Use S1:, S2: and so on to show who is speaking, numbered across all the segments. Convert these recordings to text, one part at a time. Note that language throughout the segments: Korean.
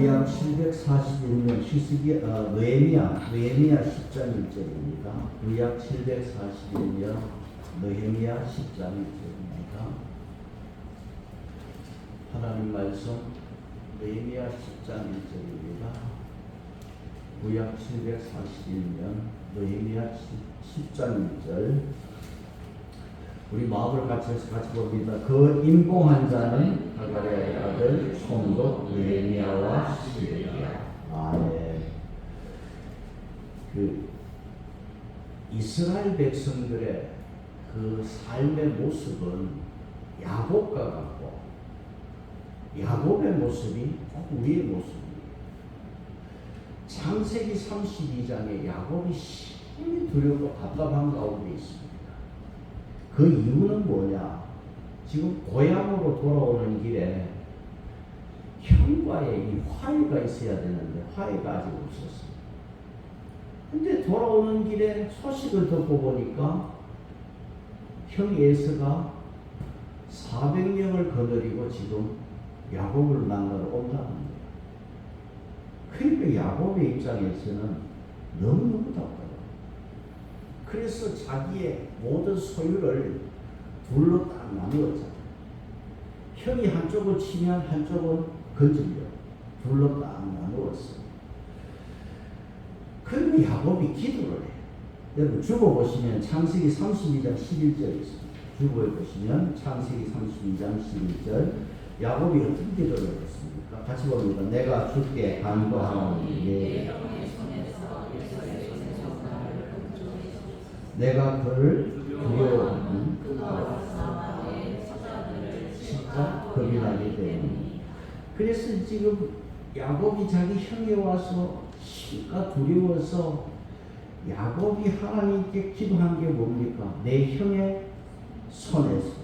S1: 구약 741년 느헤미야 10장 1절입니다. 구약 741년 느헤미야 10장 1절입니다. 하나님 말씀 느헤미야 10장 1절입니다. 구약 741년 느헤미야 10장 1절. 우리 마음을 같이 봅니다. 그 임공한 자는 하가랴의 아들 총독 느헤미야와 시드기야. 그 이스라엘 백성들의 그 삶의 모습은 야곱과 같고 야곱의 모습이 꼭 우리의 모습입니다. 창세기 32장에 야곱이 심히 두렵고 답답한 가운데 있습니다. 그 이유는 뭐냐? 지금 고향으로 돌아오는 길에 형과의 이 화해가 있어야 되는데 화해가 아직 없었어요. 근데 돌아오는 길에 소식을 듣고 보니까 형 에서가 400명을 거느리고 지금 야곱을 만나러 온다는 거예요. 그러니까 야곱의 입장에서는 너무너무 답답해요. 그래서 자기의 모든 소유를 둘로 딱 나누었잖아요. 형이 한쪽을 치면 한쪽은 건질려. 둘로 딱 나누었어요. 그리고 야곱이 기도를 해요. 여러분 주보 보시면 창세기 32장 11절이 있습니다. 주보에 보시면 창세기 32장 11절 야곱이 어떤 기도를 했습니까? 같이 봅니다. 내가 주께 간구하오니 내가 그를 두려워하는 진짜 겁이 나게 되니. 그래서 지금 야곱이 자기 형에 와서 심가 두려워서 야곱이 하나님께 기도한 게 뭡니까? 내 형의 손에서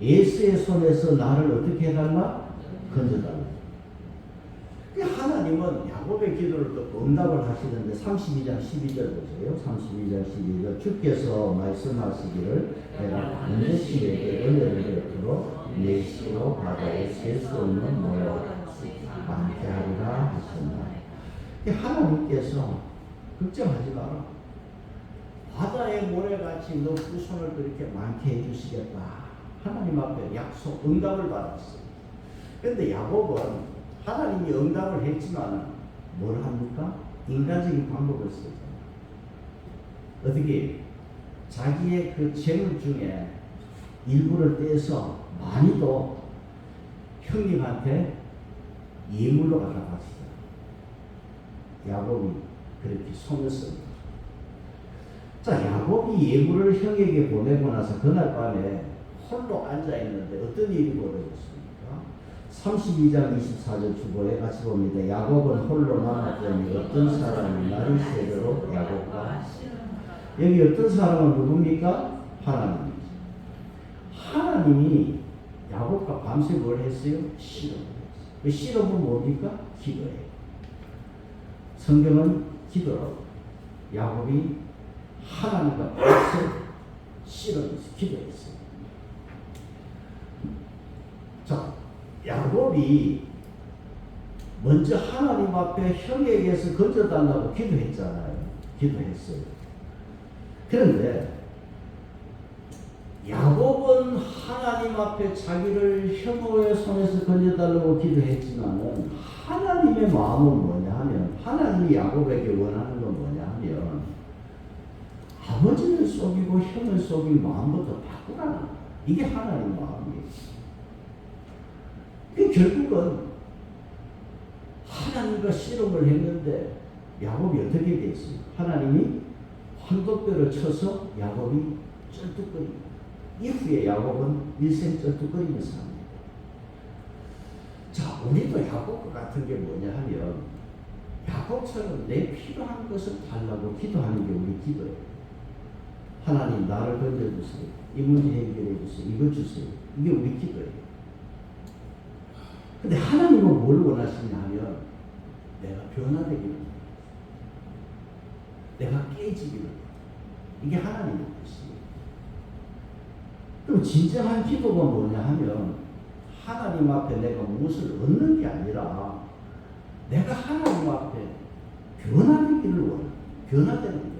S1: 에서의 손에서 나를 어떻게 해달라? 건져달라. 하나님은 야곱의 기도를 또 응답을 하시는데 32장 12절 보세요. 32장 12절 주께서 말씀하시기를 내가 반드시 내게 은혜를 베풀어 내 시로 바다에 셀 수 없는 모래같이 많게 하리라 하셨나. 하나님께서 걱정하지 마라. 바다의 모래같이 너 후손을 그렇게 많게 해주시겠다. 하나님 앞에 약속 응답을 받았어요. 그런데 야곱은 하나님이 응답을 했지만 뭘 합니까? 인간적인 방법을 쓰잖아요. 어떻게 자기의 그 재물 중에 일부를 떼서 많이도 형님한테 예물로 갖다 바치잖아요. 야곱이 그렇게 손을 씁니다. 자, 야곱이 예물을 형에게 보내고 나서 그날 밤에 홀로 앉아있는데 어떤 일이 벌어졌습니까? 32장 24절 주보에 같이 봅니다. 야곱은 홀로 남았더니 어떤 사람이 날이 새도록 야곱과 여기 어떤 사람은 누굽니까? 하나님이죠. 하나님이 야곱과 밤새 뭘 했어요? 실험을 했어요. 그 실험은 뭡니까? 기도예요. 성경은 기도라고. 야곱이 하나님과 밤새 실험했어요. 기도했어요. 자, 야곱이 먼저 하나님 앞에 형에게서 건져달라고 기도했잖아요. 기도했어요. 그런데 야곱은 하나님 앞에 자기를 형의 손에서 건져달라고 기도했지만은 하나님의 마음은 뭐냐 하면 하나님이 야곱에게 원하는 건 뭐냐 하면 아버지를 속이고 형을 속인 마음부터 바꾸라는 거예요. 이게 하나님 마음이에요. 결국은 하나님과 실험을 했는데 야곱이 어떻게 됐어요? 하나님이 황도뼈를 쳐서 야곱이 쩔뚝거립니다. 이후에 야곱은 일생 쩔뚝거리며 삽니다. 자, 우리도 야곱과 같은 게 뭐냐 하면 야곱처럼 내 필요한 것을 달라고 기도하는 게 우리 기도예요. 하나님 나를 건져주세요. 이 문제 해결해 주세요. 이거 주세요. 이게 우리 기도예요. 근데 하나님은 뭘 원하시냐 하면 내가 변화되기를, 내가 깨지기를. 이게 하나님의 뜻이에요. 그럼 진정한 기도가 뭐냐 하면 하나님 앞에 내가 무엇을 얻는 게 아니라 내가 하나님 앞에 변화되기를 원해. 변화되는 거예요.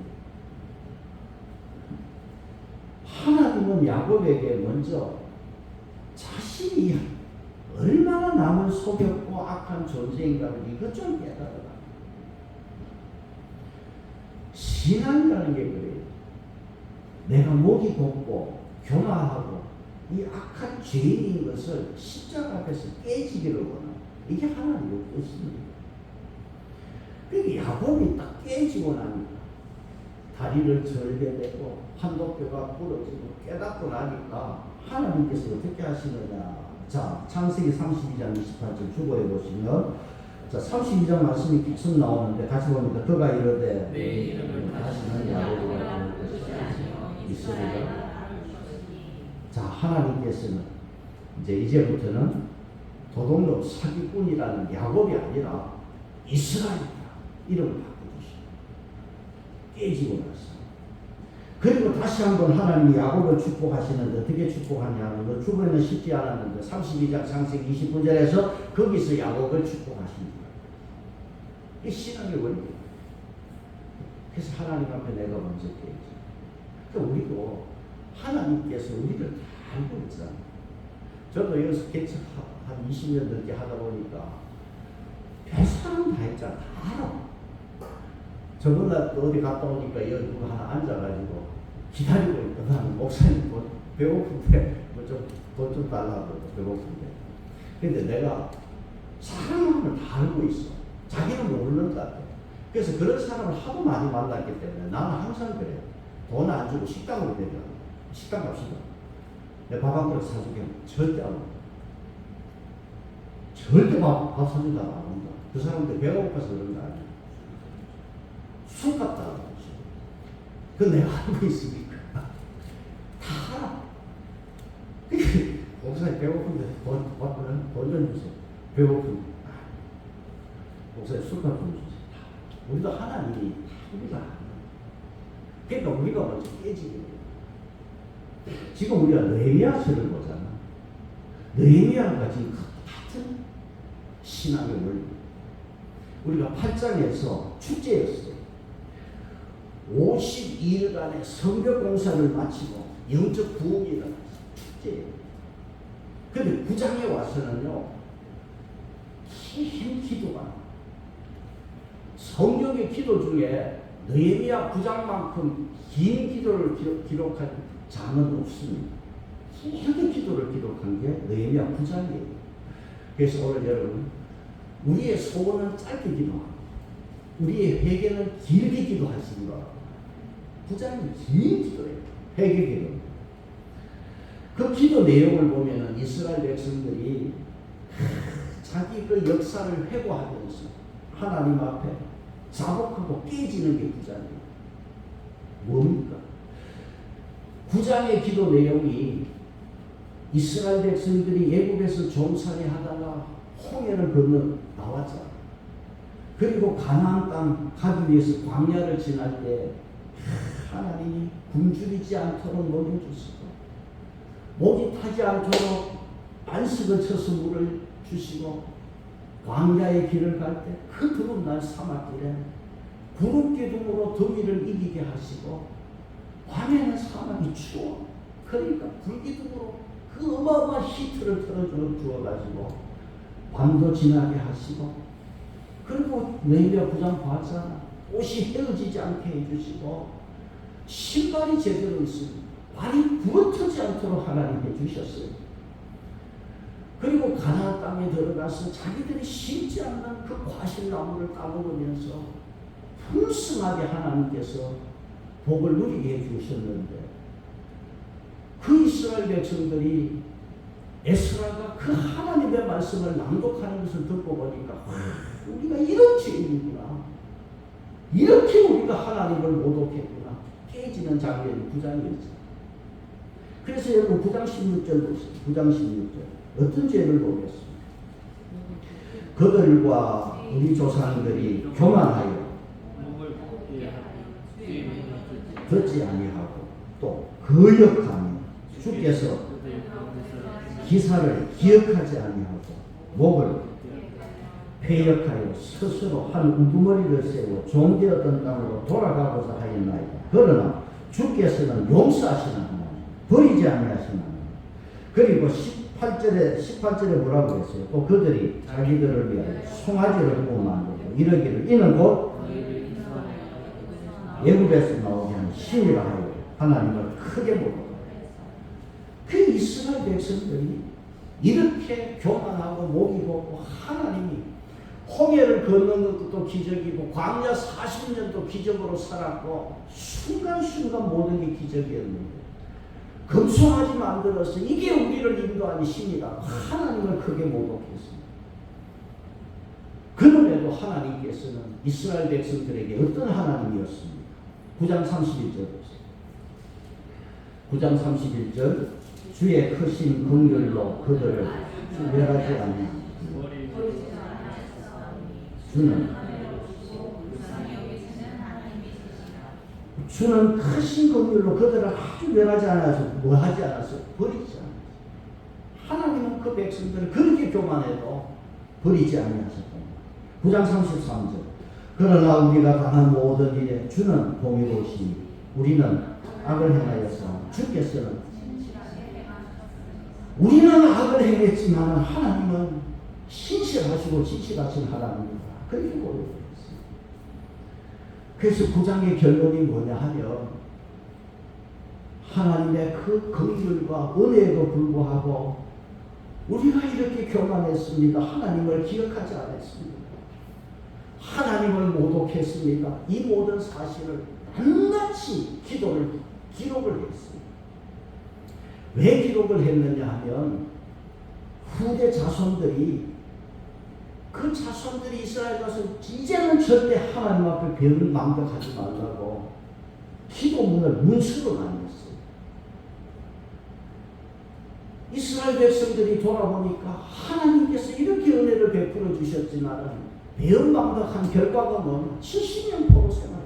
S1: 하나님은 야곱에게 먼저 자신이 얼마나 남을 속였고 악한 존재인가를 이것 좀 깨달아라. 신앙이라는 게 그래요. 내가 목이 곱고 교만하고 이 악한 죄인인 것을 십자가 앞에서 깨지기를 원한다. 이게 하나님의 뜻입니다. 그러니까 야곱이 딱 깨지고 나니까 다리를 절개되고 한도뼈가 부러지고 깨닫고 나니까 하나님께서 어떻게 하시느냐. 자, 창세기 32장 28절 주보에 보시면, 자, 32장 말씀이 계속 나오는데 같이 보니까 그가 이르되 내 이름을 다시는 야곱이라 부를 것이라 있으리라. 자, 하나님께서는 이제부터는 도둑놈 사기꾼이라는 야곱이 아니라 이스라엘이라 이름을 바꿔주시고 깨지고 났어. 그리고 다시 한번 하나님이 야곱을 축복하시는데 어떻게 축복하냐면 그 주변에는 쉽지 않았는데 32장 창세기 29절에서 거기서 야곱을 축복하십니다. 이 신앙의 원리예요. 그래서 하나님 앞에 내가 먼저 깨지. 그러니까 우리도 하나님께서 우리를 다 알고 있잖아요. 저도 여기서 개척 한 20년 넘게 하다 보니까 별사람 다 했잖아. 다 알아. 저번에 어디 갔다 오니까 여기 누구 하나 앉아가지고 기다리고 있거든. 목사님 배고픈데 뭐 좀 돈 좀 달라고 배고픈데. 근데 내가 사람을 다 알고 있어. 자기는 모르는 것 같아. 그래서 그런 사람을 하도 많이 만났기 때문에 나는 항상 그래요. 돈 안 주고 식당으로 데려. 식당 갑시다. 내 밥 한 그릇 사주게 절대 안 온다. 절대 밥 사준다 안 온다. 그 사람들 배가 고파서 그런 거 아니야. 술값 달라고 하지. 그건 내가 알고 있으니까. 다 알아. 목사님 배고픈데 돈 좀 주세요. 배고픈데. 목사님 술값 좀 주세요. 우리도 하나님이 우리가 알아. 그러니까 우리가 먼저 깨지게 돼요. 지금 우리가 느헤미야서를 보잖아. 느헤미야가 지금 같은 신앙의 원리. 우리가 8장에서 축제였어요. 52일간의 성벽 공사를 마치고 영적 부흥이 일어났어요. 축제예요. 그런데 9장에 와서는요, 긴 기도가 성경의 기도 중에 느헤미야 9장만큼 긴 기도를 기록한 장은 없습니다. 길게 기도를 기록한 게 느헤미야 9장이에요. 그래서 오늘 여러분, 우리의 소원은 짧게 기도하고 우리의 회개는 길게 기도하시기 바랍니다. 9장이 긴 기도예요. 회개 기도. 그 기도 내용을 보면은 이스라엘 백성들이 자기 그 역사를 회고하면서 하나님 앞에 자복하고 깨지는 게 9장이에요. 뭡니까? 9장의 기도 내용이 이스라엘 백성들이 애국에서 종살이 하다가 홍해를 건너 나왔잖아. 그리고 가나안 땅 가기 위해서 광야를 지날 때 하나님이 굶주리지 않도록 먹여주시고 목이 타지 않도록 안식을 쳐서 물을 주시고 광야의 길을 갈 때 그 더운 날 사막길에 구름 기둥으로 더위를 이기게 하시고 밤에는 사막이 추워. 그러니까 불기둥으로 그 어마어마한 히트를 틀어주어가지고 밤도 지나게 하시고, 그리고 느헤미야 9장 봤잖아. 옷이 헤어지지 않게 해주시고 신발이 제대로 있으면 발이 부러뜨지 않도록 하나님 해주셨어요. 그리고 가나안 땅에 들어가서 자기들이 심지 않는 그 과실나무를 따먹으면서 풍성하게 하나님께서 복을 누리게 해주셨는데, 그 이스라엘 백성들이 에스라가 그 하나님의 말씀을 낭독하는 것을 듣고 보니까 우리가 이런 죄인이구나, 이렇게 우리가 하나님을 모독했구나, 깨지는 장면이 9장이었죠. 그래서 여러분 9장 16절 보세요. 9장 16절 어떤 죄를 보겠습니까? 그들과 우리 조상들이 교만하여 듣지 아니하고 또 거역하며 주께서 기사를 기억하지 아니하고 목을 패역하여 스스로 한 우두머리를 세워 종되었던 땅으로 돌아가고자 하였나이다. 그러나 주께서는 용서하시는 하나님, 버리지 아니하시는 하나님. 그리고 18절에 뭐라고 했어요? 또 그들이 자기들을 위하여 송아지를 구워 만들고 이러기를 이는 곧 애굽에서 나오게 한 신이라 하여 하나님을 크게 모독하고, 그 이스라엘 백성들이 이렇게 교만하고 목이 곱고 하나님이 홍해를 걷는 것도 기적이고 광야 40년도 기적으로 살았고 순간순간 모든 게 기적이었는데 금송아지 만들어서 이게 우리를 인도하는 신이다. 하나님을 크게 모독했습니다. 그럼에도 하나님께서는 이스라엘 백성들에게 어떤 하나님이었습니까? 9장 31절 보세요. 9장 31절 주의 크신 긍휼로 그들을 멸하지 않냐. 주는 크신 긍휼로 그들을 아주 멸하지 않아서 뭐하지 않았어? 버리지 않았어. 하나님은 그 백성들을 그렇게 교만해도 버리지 아니하셨다. 9장 33절 그러나 우리가 당한 모든 일에 주는 공의로우시니 우리는 악을 행하였으나 주께서는, 우리는 악을 행했지만 하나님은 신실하시고 지실하신 하나님입니다. 그렇게 고백했어요. 그래서 9장의 결론이 뭐냐 하면 하나님의 그 긍휼과 은혜에도 불구하고 우리가 이렇게 교만했습니다. 하나님을 기억하지 않았습니다. 하나님을 모독했습니다. 이 모든 사실을 낱낱이 기록을 했습니다. 왜 기록을 했느냐 하면 후대 자손들이 이스라엘 가서 이제는 절대 하나님 앞에 배를 망각하지 말라고 기도문을 문수로 남겼어요. 이스라엘 백성들이 돌아보니까 하나님께서 이렇게 은혜를 베풀어 주셨지만 배은망덕한 결과가 뭐냐? 70년 포로 생활했잖아.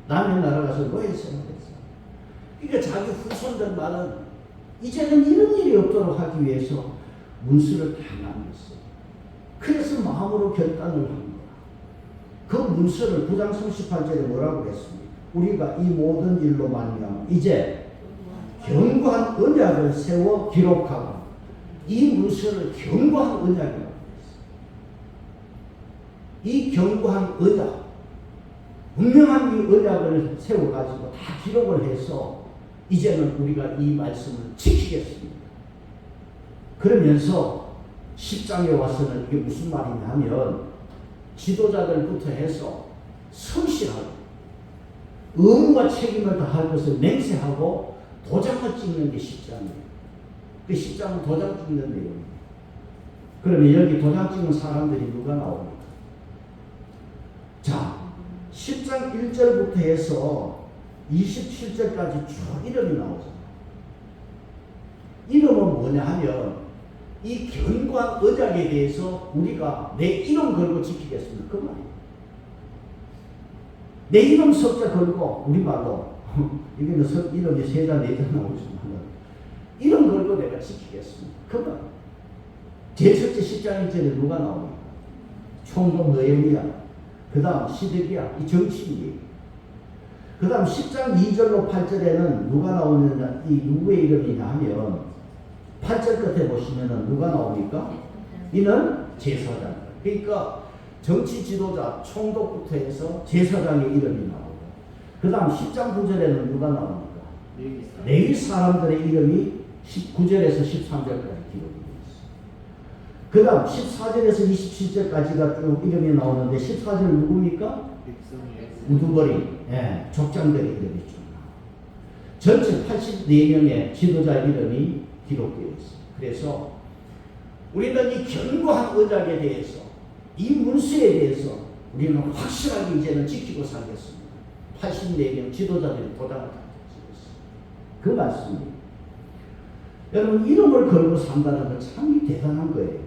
S1: 남의 나라 가서 노예 생활했어. 그러니까 자기 후손들 말은 이제는 이런 일이 없도록 하기 위해서 문수를 다 남겼어. 그래서 마음으로 결단을 한 거야. 그 문서를 9장 38절에 뭐라고 했습니까? 우리가 이 모든 일로 말미암아 이제 견고한 언약을 세워 기록하고, 이 문서를 견고한 언약이라고 했어요. 이 견고한 언약, 분명한 이 언약을 세워가지고 다 기록을 해서 이제는 우리가 이 말씀을 지키겠습니다. 그러면서 10장에 와서는 이게 무슨 말이냐면 지도자들부터 해서 성실하고 의무와 책임을 다할 것을 맹세하고 도장을 찍는 게 10장이에요. 그 10장은 도장 찍는 내용이에요. 그러면 여기 도장 찍는 사람들이 누가 나옵니까? 자, 10장 1절부터 해서 27절까지 쭉 이름이 나오잖아요. 이름은 뭐냐 하면 이 견고한 언약에 대해서 우리가 내 이름 걸고 지키겠습니다. 그 말이에요. 내 이름 석자 걸고, 우리말로 이게 이름이 3자 4자 나오지만 이름 걸고 내가 지키겠습니다. 그 말이에요. 제일 첫째 10장 1절에 누가 나옵니까? 총독 느헤미야, 그 다음 시드기야, 이 정치인이에요. 그 다음 10장 2절로 8절에는 누가 나오느냐, 이 누구의 이름이냐 하면 8절 끝에 보시면은 누가 나옵니까? 이는 제사장. 그러니까 정치 지도자, 총독부터 해서 제사장의 이름이 나오고, 그 다음 10장 9절에는 누가 나옵니까? 레위 사람들의 이름이 9절에서 13절까지 기록이 되어 있어요. 그 다음 14절에서 27절까지가 쭉 이름이 나오는데 14절 누굽니까? 우두머리, 예, 족장들의 이름이 쭉 나와요. 전체 84명의 지도자 이름이 기록되어 있습니다. 그래서 우리는 이 견고한 언약에 대해서, 이 문서에 대해서 우리는 확실하게 이제는 지키고 살겠습니다. 84명 지도자들이 도장을 다 찍었어요. 그 말씀입니다. 여러분, 이름을 걸고 산다는 건 참 대단한 거예요.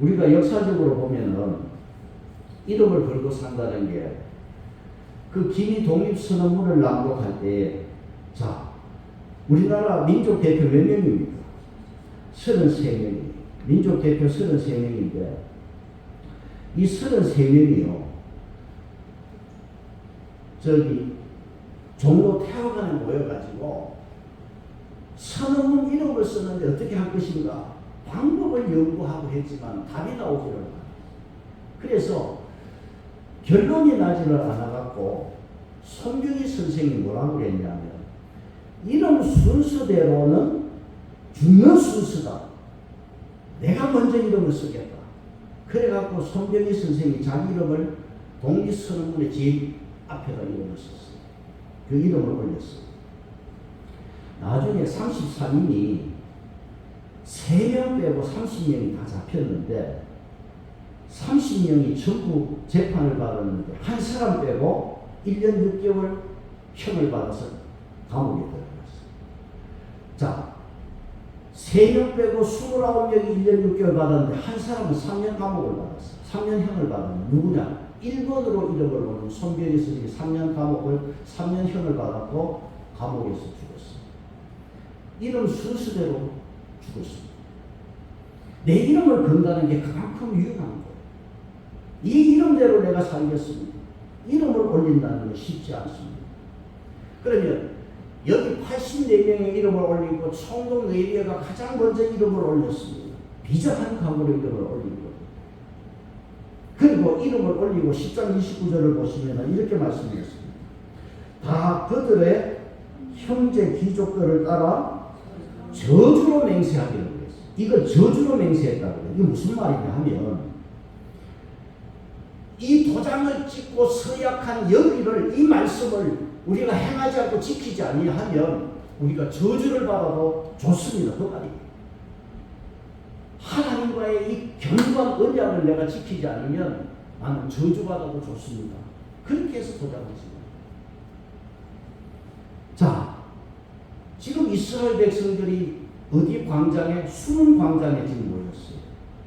S1: 우리가 역사적으로 보면은 이름을 걸고 산다는 게, 그 기미 독립선언문을 낭독할 때, 자, 우리나라 민족 대표 몇 명입니까? 33명입니다. 민족 대표 33명인데 이 33명이요. 저기 종로 태화관에 모여가지고 선언문 이름을 쓰는데 어떻게 할 것인가 방법을 연구하고 했지만 답이 나오지를 않아요. 그래서 결론이 나지를 않아갖고 손경희 선생이 뭐라고 그랬냐면 이름 순서대로는 죽는 순서다. 내가 먼저 이름을 쓰겠다. 그래갖고 손경희 선생이 자기 이름을 독립선언문의 제일 앞에다 이름을 썼어요. 그 이름을 올렸어요. 나중에 33인이 3명 빼고 30명이 다 잡혔는데 30명이 전부 재판을 받았는데 한 사람 빼고 1년 6개월 형을 받아서 감옥에 들어갔어요. 자, 3명 빼고 29명이 1년 6개월 받았는데 한 사람은 3년 감옥을 받았어요. 3년 형을 받았는데 누구냐? 1번으로 이름을 오른 손병희 선생이 3년 감옥을 3년 형을 받았고 감옥에서 죽었어요. 이름 순서대로 죽었습니다. 내 이름을 건다는 게 그만큼 위험한 거예요. 이 이름대로 내가 살겠습니다. 이름을 올린다는 건 쉽지 않습니다. 그러면 여기 84명의 이름을 올리고 총동 내리아가 가장 먼저 이름을 올렸습니다. 비장한 각오로 이름을 올린 거예요. 그리고 이름을 올리고 10장 29절을 보시면 이렇게 말씀드렸습니다. 다 그들의 형제 귀족들을 따라 저주로 맹세하기를 그랬어요. 이걸 저주로 맹세했다고 해요. 이게 무슨 말이냐 하면 이 도장을 찍고 서약한 여기를 이 말씀을 우리가 행하지 않고 지키지 아니하면 우리가 저주를 받아도 좋습니다. 그 말이에요. 하나님과의 이 견고한 언약을 내가 지키지 않으면 나는 저주받아도 좋습니다. 그렇게 해서 도장을 찍어요. 자, 지금 이스라엘 백성들이 어디 광장에, 수문 광장에 지금 모였어요.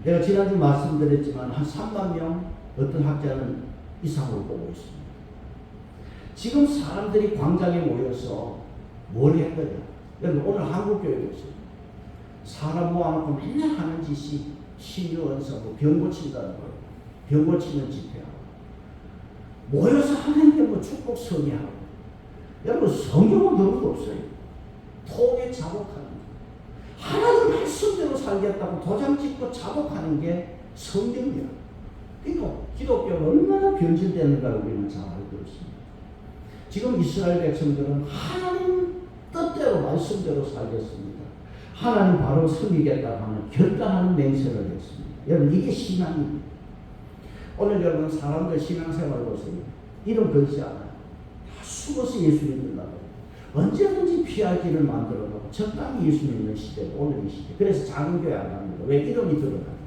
S1: 내가 지난주 말씀드렸지만 한 3만 명 어떤 학자는 이상으로 보고 있습니다. 지금 사람들이 광장에 모여서 뭘 했거냐. 여러분 오늘 한국교회 보세요. 사람 모아놓고 맨날 하는 짓이 신유언서, 병 고친다는 거예요. 병 고치는 집회하고 모여서 하는 게 뭐 축복 성의하고. 여러분 성경은 그런 거 없어요. 톡에 자복하는 거. 하나님 말씀대로 살겠다고 도장 찍고 자복하는 게 성경이야. 그러니까 기독교가 얼마나 변질되는가를 우리는 잘 알고 있습니다. 지금 이스라엘 백성들은 하나님 뜻대로 말씀대로 살겠습니다. 하나님 바로 섬기겠다고 하는 결단하는 맹세를 했습니다. 여러분 이게 신앙입니다. 오늘 여러분 사람들 신앙생활 보세요. 이름 걸지 않아요. 다 숨어서 예수 믿는다고. 언제든지 피할 길을 만들어놓고 적당히 예수 믿는 시대가 오늘 이 시대. 그래서 작은 교회 안 갑니다. 왜? 이름이 들어가요.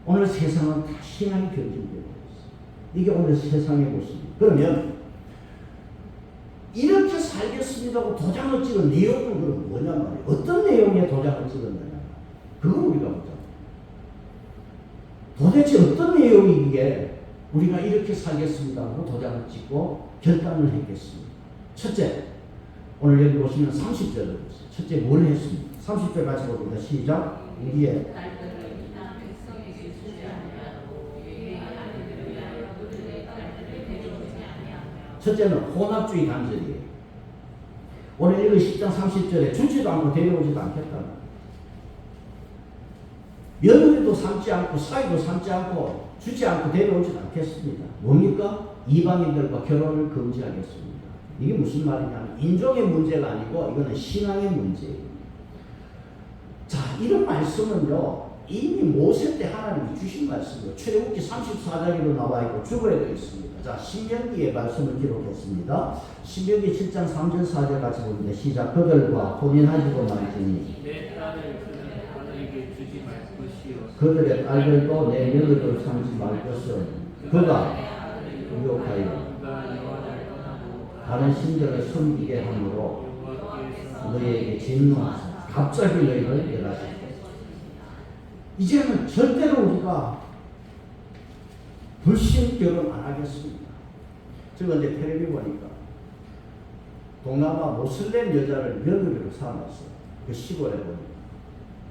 S1: 오늘 세상은 다 신앙이 변질되고 있어요. 이게 오늘 세상의 모습입니다. 그러면 이렇게 살겠습니다고 도장을 찍은 내용은 그럼 뭐냐 말이에요. 어떤 내용에 도장을 찍었느냐. 그걸 우리가 보자. 도대체 어떤 내용이기에 우리가 이렇게 살겠습니다고 도장을 찍고 결단을 했겠습니다. 첫째, 오늘 여기 보시면 30절을 보세요. 첫째 뭘 했습니까? 30절 같이 봅니다. 시작. 우리의 첫째는 혼합주의 단절이에요. 오늘 이거 10장 30절에 주지도 않고 데려오지도 않겠다. 며느리도 삼지 않고 사위도 삼지 않고 주지 않고 데려오지도 않겠습니다. 뭡니까? 이방인들과 결혼을 금지하겠습니다. 이게 무슨 말이냐면 인종의 문제가 아니고 이거는 신앙의 문제예요. 자, 이런 말씀은요 이미 모세 때 하나님이 주신 말씀이에요. 출애굽기 34장에도 나와 있고 주보에도 있습니다. 자, 신명기의 말씀을 기록했습니다. 신명기 7장 3절 4절 같이 봅니다. 시작. 그들과 혼인하지도 말지니
S2: 내 딸을 그는 아들에게 주지 말 것이요
S1: 그들의 딸들도 내 며느리를 삼지 말 것은 그가 유혹하여 다른 신들을 섬기게 함으로 너희에게 진노하사 갑자기 너희를 멸하시고. 이제는 절대로 우리가 불신 결혼 안 하겠습니다. 제가 이제 텔레비 보니까 동남아 모슬렘 여자를 며느리로 삼았어요. 그 시골에 보니까.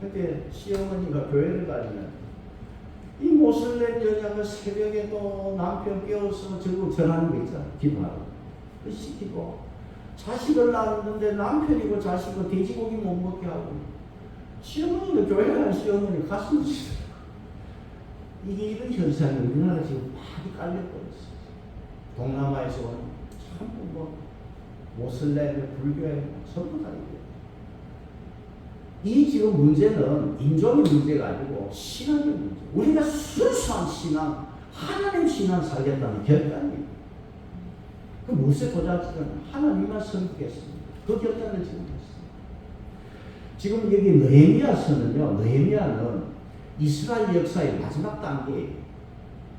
S1: 그때 시어머니가 교회를 다니면 이 모슬렘 여자가 새벽에 또 남편 깨워서 저거 전하는 거 있잖아. 기도하고. 그 시키고 자식을 낳았는데 남편이고 자식은 돼지고기 못 먹게 하고 시어머니는 교회 가는 시어머니 가슴을 치더라고. 이게 이런 현상이 우리나라 지금 많이 깔려버렸어. 동남아에서 오는 전부 뭐 모슬렘, 불교에 전부 다 이게. 이 지금 문제는 인종의 문제가 아니고 신앙의 문제. 우리가 순수한 신앙, 하나님 신앙 살겠다는 결단이에요. 그 무엇에 도자기는 하나님만 섬기겠습니다. 그 결단을 지금 했어요. 지금 여기 느헤미야서는요. 느헤미야는 이스라엘 역사의 마지막 단계예요.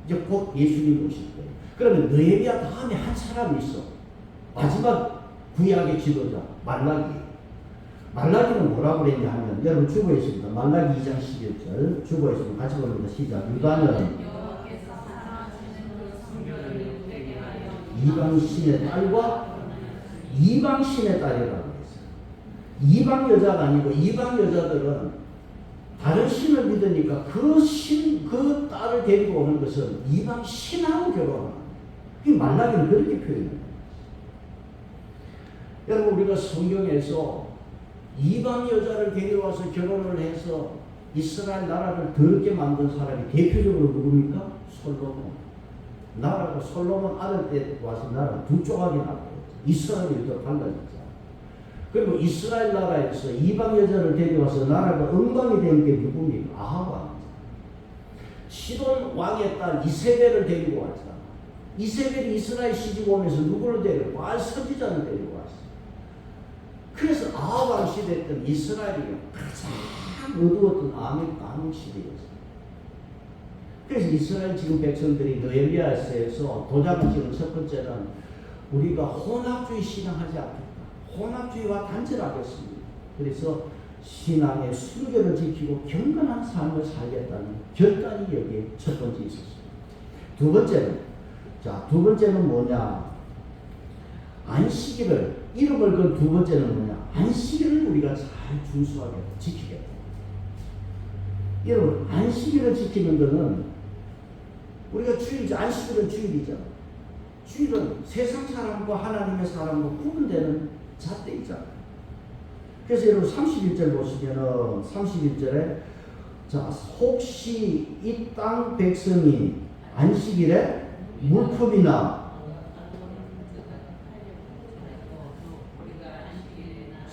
S1: 이제 곧 예수님 오실 거예요. 그러면 느헤미야 다음에 한 사람이 있어. 마지막 구약의 지도자 말라기. 말라기는 뭐라고 그랬냐 하면 여러분 주보에 있습니다. 말라기 2장 11절 주보에 있습니다. 같이 봅니다. 시작. 유다는 이방신의 딸과 이방신의 딸이라고 했어요. 이방 여자가 아니고 이방 여자들은 다른 신을 믿으니까 그 딸을 데리고 오는 것은 이방 신하고 결혼하는 거예요. 말라기는 그렇게 표현해요. 여러분 우리가 성경에서 이방 여자를 데려와서 결혼을 해서 이스라엘 나라를 더럽게 만든 사람이 대표적으로 누굽니까? 솔로몬. 나라가 솔로몬 아들 때 와서 나라 두 조각이 났고 이스라엘이 더 달라졌죠. 그리고 이스라엘 나라에서 이방 여자를 데려와서 나라가 엉망이 된 게 누굽니까? 아합 왕. 시돈 왕의 딸 이세벨을 데리고 왔잖아. 이세벨이 이스라엘 시집 오면서 누구를 데리고? 바알 선지자를 데리고 왔어. 그래서 아합 왕 시대 때 이스라엘이 가장 어두웠던 암흑 시대였어요. 그래서 이스라엘 지금 백성들이 느헤미야서에서 도장을 찍은 첫 번째는 우리가 혼합주의 신앙하지 않겠다. 혼합주의와 단절하겠습니다. 그래서 신앙의 순결을 지키고 경건한 삶을 살겠다는 결단이 여기에 첫 번째 있었습니다. 두 번째는 뭐냐? 안식일을 이름을 건 두 번째는 뭐냐? 안식일을 우리가 잘 준수하게 지키겠다. 여러분 안식일을 지키는 것은 우리가 주일이죠. 안식일은 주일이죠. 주일은 세상 사람과 하나님의 사람과 구분되는 잣대이잖아요. 그래서 여러분 31절 보시면은 31절에 자 혹시 이 땅 백성이 안식일에 물품이나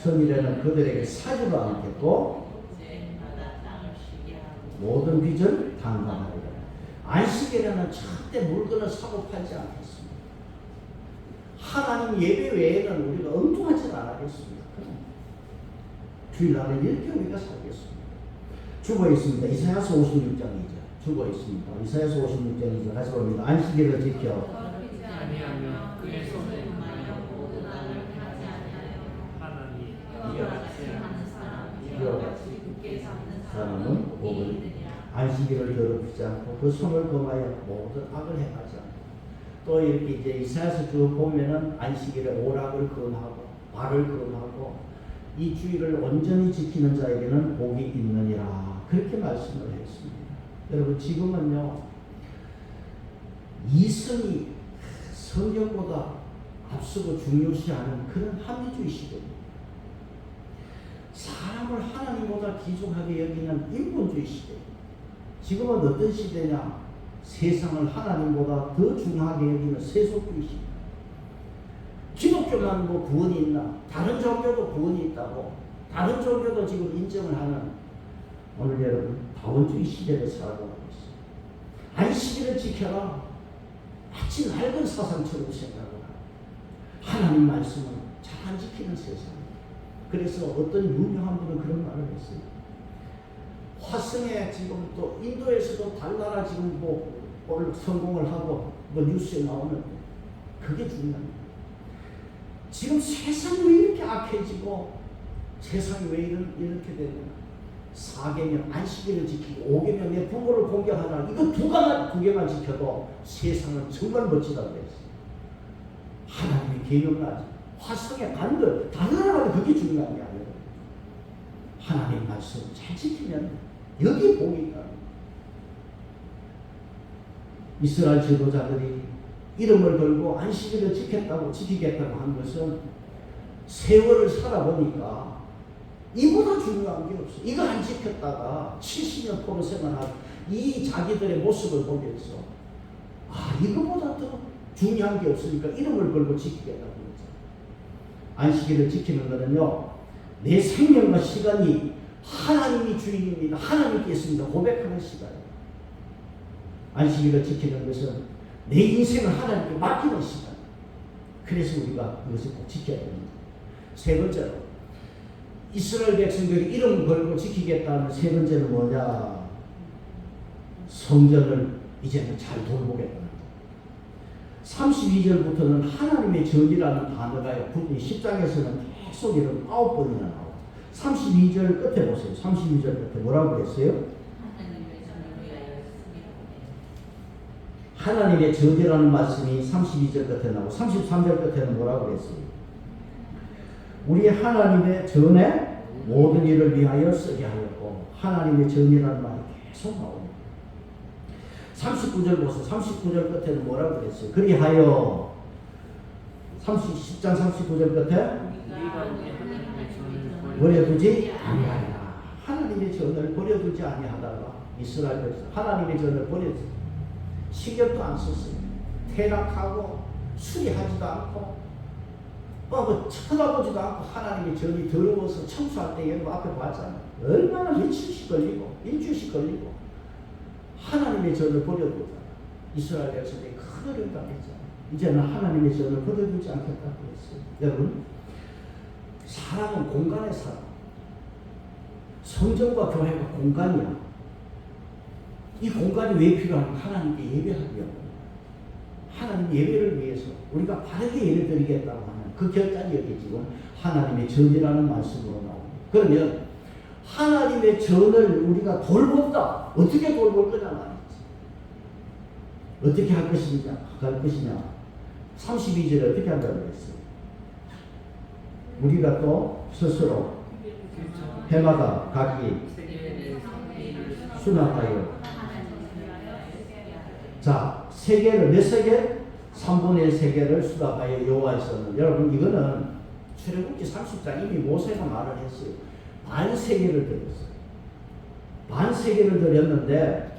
S1: 성일에는 그들에게 사지도 않겠고 모든 빚을 당감하리라. 안식일에는 절대 물건을 사고 팔지 않겠습니다. 하나님 예배 외에는 우리가 엉뚱하지 않겠습니다. 주일날은 이렇게 우리가 살겠습니다. 주보에 있습니다. 이사야서 56장 2절 주보에 있습니다. 이사야서 56장 2절 다시 봅니다. 안식일을 지켜
S2: 아니하면 그의 손에 모든 땅을 하지 아니하여 하나님 이와 같이 굳게 잡는
S1: 사람은 복을 안식일을 더럽히지 않고 그 손을 범하여 모든 악을 행하지 않고 또 이렇게 이제 이사야서 쭉 보면은 안식일에 오락을 건하고 발을 건하고 이 주의를 온전히 지키는 자에게는 복이 있느니라 그렇게 말씀을 했습니다. 여러분 지금은요 이성이 성경보다 앞서고 중요시하는 그런 합리주의 시대입니다. 사람을 하나님보다 귀중하게 여기는 인본주의 시대. 지금은 어떤 시대냐? 세상을 하나님보다 더 중하게 여기는 세속주의 시대. 기독교만 뭐 구원이 있나? 다른 종교도 구원이 있다고. 다른 종교도 지금 인정을 하는 오늘 여러분 다원주의 시대를 살아가고 있어요. 안식일을 지켜라. 마치 낡은 사상처럼 생각을 하고 하나님 말씀을 잘 안 지키는 세상. 그래서 어떤 유명한 분은 그런 말을 했어요. 화성에 지금 또 인도에서도 달나라 지금 뭐 성공을 하고 뭐 뉴스에 나오는데 그게 중요합니다. 지금 세상이 왜 이렇게 악해지고 세상이 왜 이렇게 되느냐. 4계명 안식일을 지키고 5계명 내 부모를 공경하라. 이거 두 개만 지켜도 세상은 정말 멋지다고 그랬어요. 하나님의 계명을 아직 화성에 간들 달나라가 그게 중요한 게 아니에요. 하나님 말씀 잘 지키면 여기 복이 있다. 이스라엘 지도자들이 이름을 걸고 안식일을 지키겠다고 한 것은 세월을 살아보니까 이보다 중요한 게 없어. 이거 안 지켰다가 70년 포로 생활한 이 자기들의 모습을 보면서 이거보다 더 중요한 게 없으니까 이름을 걸고 지키겠다고 했죠. 안식일을 지키는 것은요, 내 생명과 시간이 하나님이 주인입니다, 하나님께 있습니다 고백하는 시간이에요. 안식일을 지키는 것은 내 인생을 하나님께 맡기는 시간. 그래서 우리가 이것을 꼭 지켜야 됩니다. 세 번째로, 이스라엘 백성들이 이름 걸고 지키겠다는 세 번째는 뭐냐? 성전을 이제는 잘 돌보겠다는 것. 32절부터는 하나님의 전이라는 단어가요, 10장에서는 계속 이런 9번이나 나와요. 32절 끝에 보세요. 32절 끝에 뭐라고 그랬어요? 하나님의 전이라는 말씀이 32절 끝에 나오고 33절 끝에는 뭐라고 그랬어요? 우리 하나님의 전에 모든 일을 위하여 쓰게 하였고, 하나님의 전이라는 말이 계속 나옵니다. 39절 보세요. 39절 끝에는 뭐라고 그랬어요? 그리하여 10장 39절 끝에 버려두지 아니하리라. 하나님의 전을 버려두지 아니하다가 이스라엘 백성 하나님의 전을 버렸어요. 신경도 안 썼어요. 퇴락하고 수리하지도 않고 쳐다보지도 않고 하나님의 전이 더러워서 청소할 때 여러분 앞에 봤잖아요. 얼마나 며칠씩 걸리고 일주일씩 걸리고 하나님의 전을 버려두잖아요. 이스라엘 백성들이 큰 어려움 당했잖아요. 이제는 하나님의 전을 버려두지 않겠다고 했어요. 여러분, 사람은 공간에 살아. 성전과 교회가 공간이야. 이 공간이 왜 필요한가? 하나님께 예배하기 위함. 하나님 예배를 위해서 우리가 바르게 예배 드리겠다고 하는 그 결단이 여기 지금 하나님의 전이라는 말씀으로 나옵니다. 그러면 하나님의 전을 우리가 돌본다. 어떻게 돌볼 거냐 말이지. 어떻게 할 것이냐. 32절에 어떻게 한다고 했어요? 우리가 또 스스로 해마다 각기 수납하여, 자, 세계를 몇 세계? 3분의 1세계를 수납하여 여호와의 전을. 여러분, 이거는 출애굽기 30장 이미 모세가 말을 했어요. 반세계를 드렸어요. 반세계를 드렸는데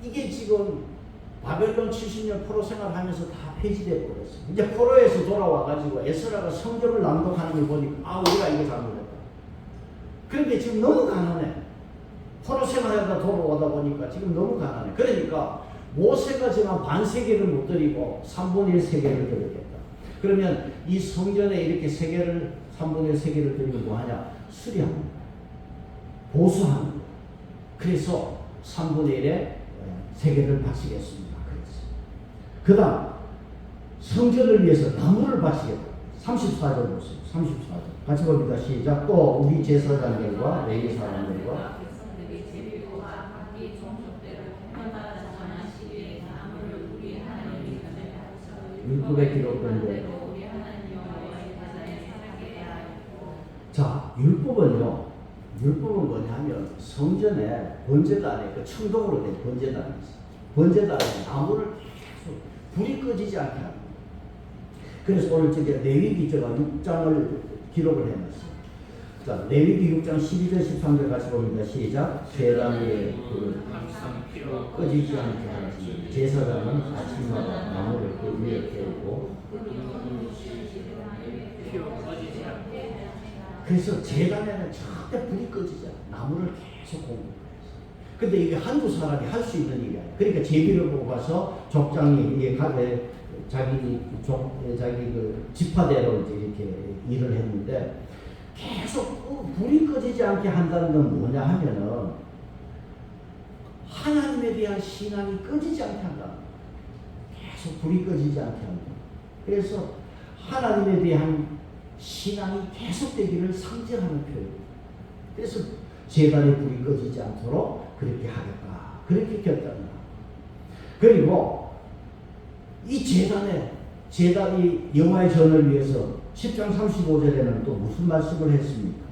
S1: 이게 지금 바벨론 70년 포로 생활하면서 다 폐지되어 버렸어요. 이제 포로에서 돌아와가지고 에스라가 성경을 낭독하는 걸 보니까 우리가 이거 잘못했다. 그런데 지금 너무 가난해. 포로 생활하다 돌아오다 보니까 지금 너무 가난해. 그러니까 모세가 지금 반세계를 못 드리고 3분의 1 세계를 드리겠다. 그러면 이 성전에 이렇게 3분의 1 세계를 드리면 뭐하냐? 수리하는 거야. 보수하는 거야. 그래서 3분의 1의 세계를 바치겠습니다. 그 다음 성전을 위해서 나무를 바치겠다. 34절 보세요. 34절 같이 봅니다. 시작. 또 우리 제사장들과 레위 사람들과 율법에 기록된 대로. 자, 율법은 뭐냐면 성전에 번제단에 그 청동으로 된 번제단이 있어요. 번제단에 나무를 계속 불이 꺼지지 않게 합니다. 그래서 오늘 저기 레위기 제가 6장을 기록을 해놨어요. 자, 레위기 6장 12절 13절 같이 봅니다. 시작. 제단에 꺼지지 않게 하지. 제사장은 아침마다 나무를 그 위에 태우고. 그래서 제단에는 절대 불이 꺼지지 않아. 나무를 계속 공급해요. 근데 이게 한두 사람이 할 수 있는 일이 아니에요. 그러니까 제비를 보고 가서 족장이 이게 자기 그 지파대로 이제 이렇게 일을 했는데 계속 불이 꺼지지 않게 한다는 건 뭐냐 하면은 하나님에 대한 신앙이 꺼지지 않게 한다. 계속 불이 꺼지지 않게 한다. 그래서 하나님에 대한 신앙이 계속되기를 상징하는 표현입니다. 그래서 제단에 불이 꺼지지 않도록 그렇게 하겠다. 그렇게 결단을 합니다. 그리고 이 제단이 여호와의 전을 위해서 10장 35절에는 또 무슨 말씀을 했습니까?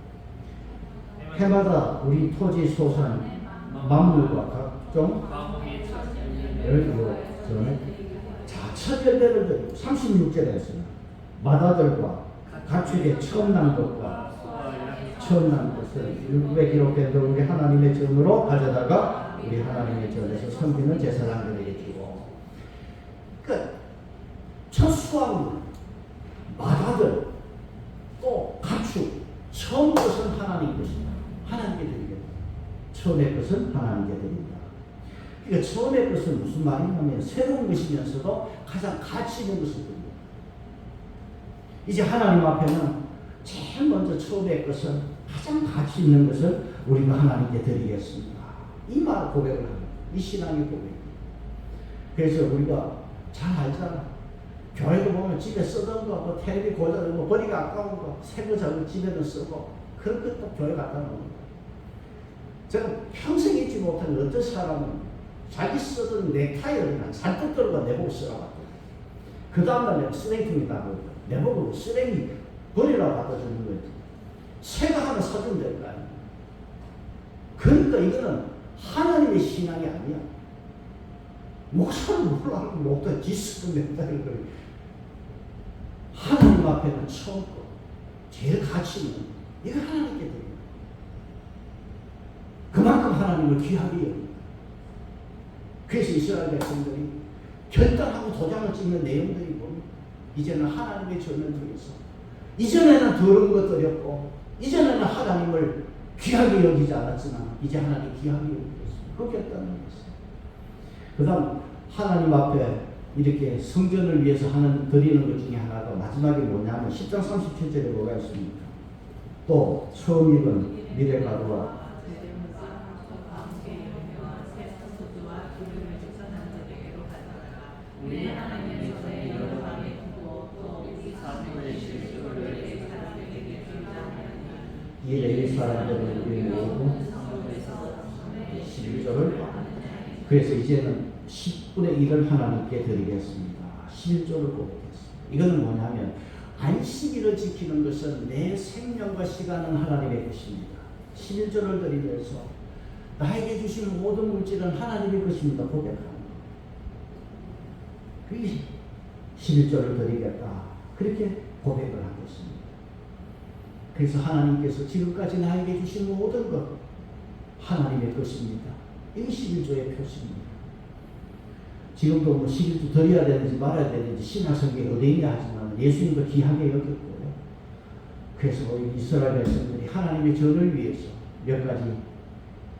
S1: 해마다 우리 토지 소산 만물과 각종 그리고 저는 첫 열매를 드리고 36절에서는 마다들과 가축의 처음 난 것과 처음 난 것을 율법에 기록된 우리 하나님의 전으로 가져다가 우리 하나님의 전에서 섬기는 제사장들에게 주고, 그 첫 수확물 마다들 또 가축 처음 것은 하나님 것이다. 하나님께 드리겠다. 처음의 것은 하나님께 드린다. 그러니까 처음의 것은 무슨 말이냐면 새로운 것이면서도 가장 가치 있는 것을 드립니다. 이제 하나님 앞에는 제일 먼저 처음의 것은 가장 가치 있는 것을 우리가 하나님께 드리겠습니다. 이 말 고백을 합니다. 이 신앙의 고백입니다. 그래서 우리가 잘 알잖아. 교회도 보면 집에 쓰던 거, 뭐 텔레비 고장, 뭐 버리기 아까운 거, 새거 저거 집에는 쓰고, 그런 것도 교회 갖다 놓는 거예요. 저는 평생 잊지 못한 어떤 사람은 자기 쓰던 넥타이를 잔뜩 들고 내보고 쓰라고 하거든요. 그 다음날 내가 쓰레기통에다 내보고 쓰레기 버리라고 갖다 주는 거예요. 새거 하나 사주면 될 거 아니에요. 그러니까 이거는 하나님의 신앙이 아니야. 목사는 몰라. 목사 지스도 넥타이를 그래. 하나님 앞에는 처음 거, 제일 가치 있는 이거 하나님께 드립니다. 그만큼 하나님을 귀하게 여깁니다. 그래서 이스라엘 백성들이 결단하고 도장을 찍는 내용들이 보면 이제는 하나님의 전을 통해서 이전에는 더러운 것들이었고 이전에는 하나님을 귀하게 여기지 않았지만 이제 하나님 귀하게 여기겠습니다. 그 결단을 했어요. 그 다음 하나님 앞에 이렇게 성전을 위해서 드리는 것 중에 하나가 마지막에 뭐냐면 10장 37절에 뭐가 있습니까? 또 처음 익은 미래가루와 이 레위 사람들을 우리 모으고 11조를 그래서 이제는 10분의 1을 하나님께 드리겠습니다. 11조를 고백했습니다. 이거는 뭐냐면 안식일을 지키는 것은 내 생명과 시간은 하나님의 것입니다. 11조를 드리면서 나에게 주신 모든 물질은 하나님의 것입니다. 고백하는 것. 그게 11조를 드리겠다. 그렇게 고백을 하겠습니다. 그래서 하나님께서 지금까지 나에게 주신 모든 것 하나님의 것입니다. 이게 11조의 표시입니다. 지금도 뭐 11조 드려야 되는지 말아야 되는지 신학성경에 어디있냐 하지만 예수님도 귀하게 여겼고요. 그래서 우리 이스라엘 백성들이 하나님의 전을 위해서 몇 가지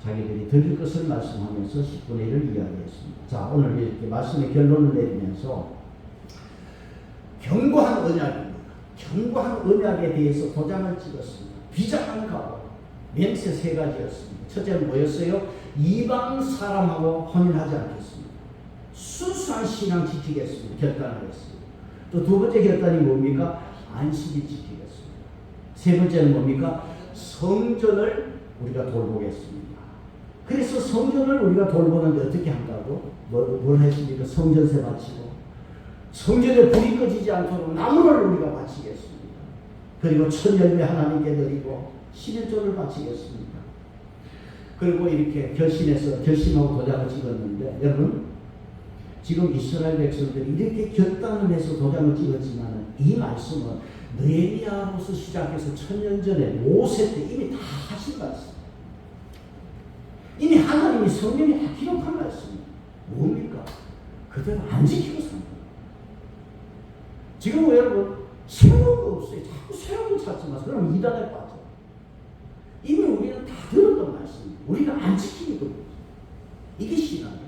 S1: 자기들이 드릴 것을 말씀하면서 10분의 1을 이야기했습니다. 자, 오늘 이렇게 말씀의 결론을 내리면서 견고한 언약입니다. 견고한 언약에 대해서 도장을 찍었습니다. 비장한 각오, 맹세 3가지였습니다. 첫째는 뭐였어요? 이방 사람하고 혼인하지 않겠습니다. 순수한 신앙 지키겠습니다. 결단을 했습니다. 또 두 번째 결단이 뭡니까? 안식일 지키겠습니다. 세 번째는 뭡니까? 성전을 우리가 돌보겠습니다. 그래서 성전을 우리가 돌보는데 어떻게 한다고? 뭘 했습니까? 성전세 바치고 성전에 불이 꺼지지 않도록 나무를 우리가 바치겠습니다. 그리고 첫 열매 하나님께 드리고 11조를 바치겠습니다. 그리고 이렇게 결심하고 도장을 찍었는데 여러분 지금 이스라엘 백성들이 이렇게 결단을 해서 도장을 찍었지만 이 말씀은 느헤미야로서 시작해서 1000년 전에 모세 때 이미 다 하신 말씀. 이미 하나님이 성경에 다 기록한 말씀입니다. 뭡니까? 그대로 안 지키고 산 거예요. 지금 여러분 새로운 거 없어요. 자꾸 새로운 거 찾지 마세요. 그럼 이단에 빠져. 이미 우리는 다 들었던 말씀입니다. 우리가 안 지키는 거예요. 이게 신앙이에요.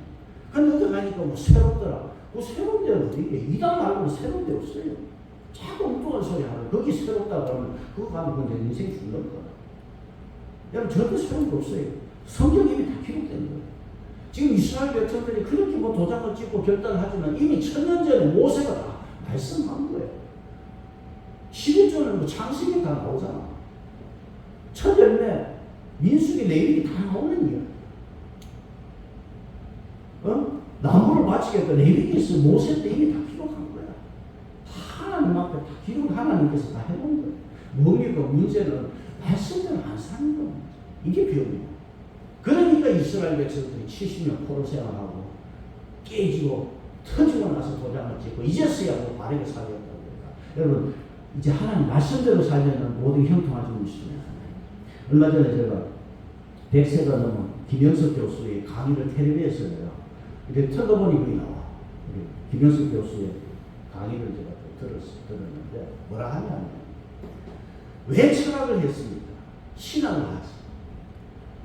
S1: 근데 어디 가니까 뭐 새롭더라. 그 새로운 데는 어디게? 이단 말고는 새로운 데 없어요. 자꾸 엉뚱한 소리 하는 거기 새롭다 그러면 그거 가면 그냥 인생 죽는 거야. 여러분 절대 새로운 거 없어요. 성경이 이미 다 기록된 거예요. 지금 이스라엘 백성들이 그렇게 뭐 도장을 찍고 결단을 하지만 이미 1000년 전에 모세가 다 말씀한 거예요. 11조는 뭐 창세기 다 나오잖아. 첫 열매 민수기 레위기 다 나오는 이야. 나무를 바치겠다. 레위기에서 모세 때 이미 다 기록한 거야. 하나님 앞에 다 기록 하나님께서 다 해놓은 거예요. 뭡니까? 문제는 말씀대로 안 사는 겁니다. 이게 비용이에요. 그러니까 이스라엘 백성들이 70년 포로 생활하고 깨지고 터지고 나서 도장을 찍고 이제서야 뭐 바르게 살겠다고 그러니까. 여러분 이제 하나님 말씀대로 살면 모든 형통할 줄 믿습니다. 얼마 전에 제가 100세가 넘은 김영석 교수의 강의를 텔레비에서 내가 이렇게 틀어보니 그게 나와. 김영석 교수의 강의를 제가 들었는데 뭐라 하냐면 왜 철학을 했습니까? 신앙을 하지.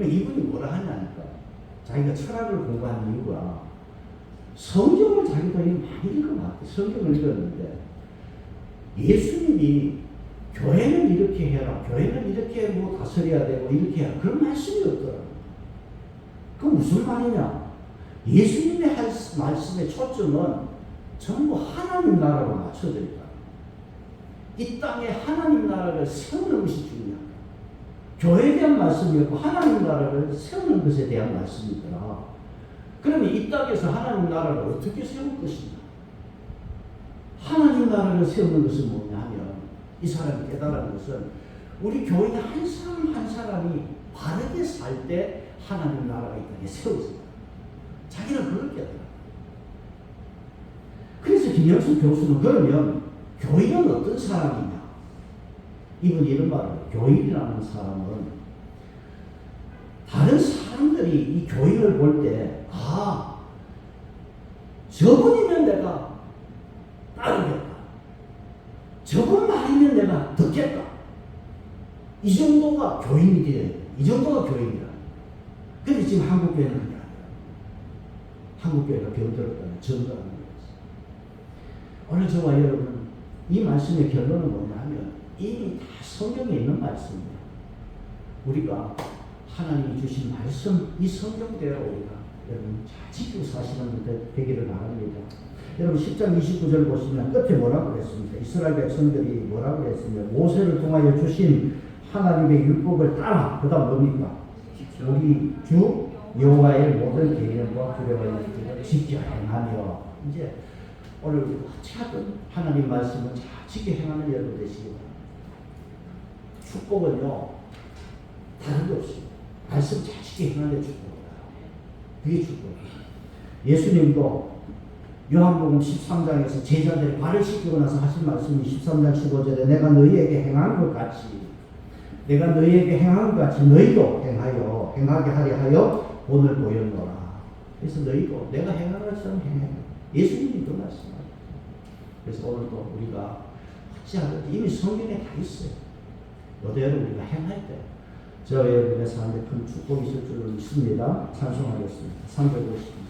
S1: 이분이 뭐라 하냐니까 자기가 철학을 공부한 이유가 성경을 자기가 많이 읽어봤대. 성경을 읽었는데 예수님이 교회는 이렇게 해라, 교회는 이렇게 뭐 다스려야 되고 이렇게 해라 그런 말씀이 없더라고요. 그 무슨 말이냐? 예수님의 말씀의 초점은 전부 하나님 나라로 맞춰져 있다. 이 땅에 하나님 나라를 세우는 것이 중요하다. 교회에 대한 말씀이었고 하나님 나라를 세우는 것에 대한 말씀이더라. 그러면 이 땅에서 하나님 나라를 어떻게 세울 것이냐? 하나님 나라를 세우는 것은 뭐냐면 이 사람이 깨달은 것은 우리 교인 한 사람 한 사람이 바르게 살 때 하나님 나라가 이 땅에 세워진다. 자기는 그걸 깨달아. 그래서 김영수 교수는 그러면 교인은 어떤 사람이냐? 이분이 이런 말을 해요. 교인이라는 사람은 다른 사람들이 이 교인을 볼 때 저분이면 내가 따르겠다. 저분 말이면 내가 듣겠다. 이 정도가 교인이 돼야 돼. 이 정도가 교인이라. 근데 지금 한국교회는 그게 아니야. 한국교회가 병들었다는 증거라는 거지. 오늘 저와 여러분 이 말씀의 결론은 뭐냐면 이미 다 성경에 있는 말씀이에요. 우리가 하나님이 주신 말씀 이 성경대로 우리가 여러분 잘 지키고 사시는 데 되기를 바랍니다. 여러분 10장 29절 보시면 끝에 뭐라고 그랬습니까? 이스라엘 백성들이 뭐라고 그랬습니까? 모세를 통하여 주신 하나님의 율법을 따라 그 다음 뭡니까? 우리 주 여호와의 모든 계명과 두려워의 규례를 지켜 행하며 이제 오늘 우리가 어찌하든 하나님 말씀을 잘 지켜 행하는 여러분 되시기 바랍니다. 축복은요 다른 게 없습니다. 말씀 잘 지켜 행하는 게 축복이다. 그게 축복이에요. 예수님도 요한복음 13장에서 제자들이 발을 씻기고 나서 하신 말씀이 13장 15절에 내가 너희에게 행한 것 같이 너희도 행하게 하려 하여 본을 보였노라. 그래서 너희도 내가 행한 것처럼 행해. 예수님이 그 말씀하셨죠. 그래서 오늘도 우리가 어찌하든 이미 성경에 다 있어요. 이대로 우리가 행할 때 저와 여러분의 삶에 큰 축복이 있을 줄 믿습니다. 찬송하겠습니다. 350.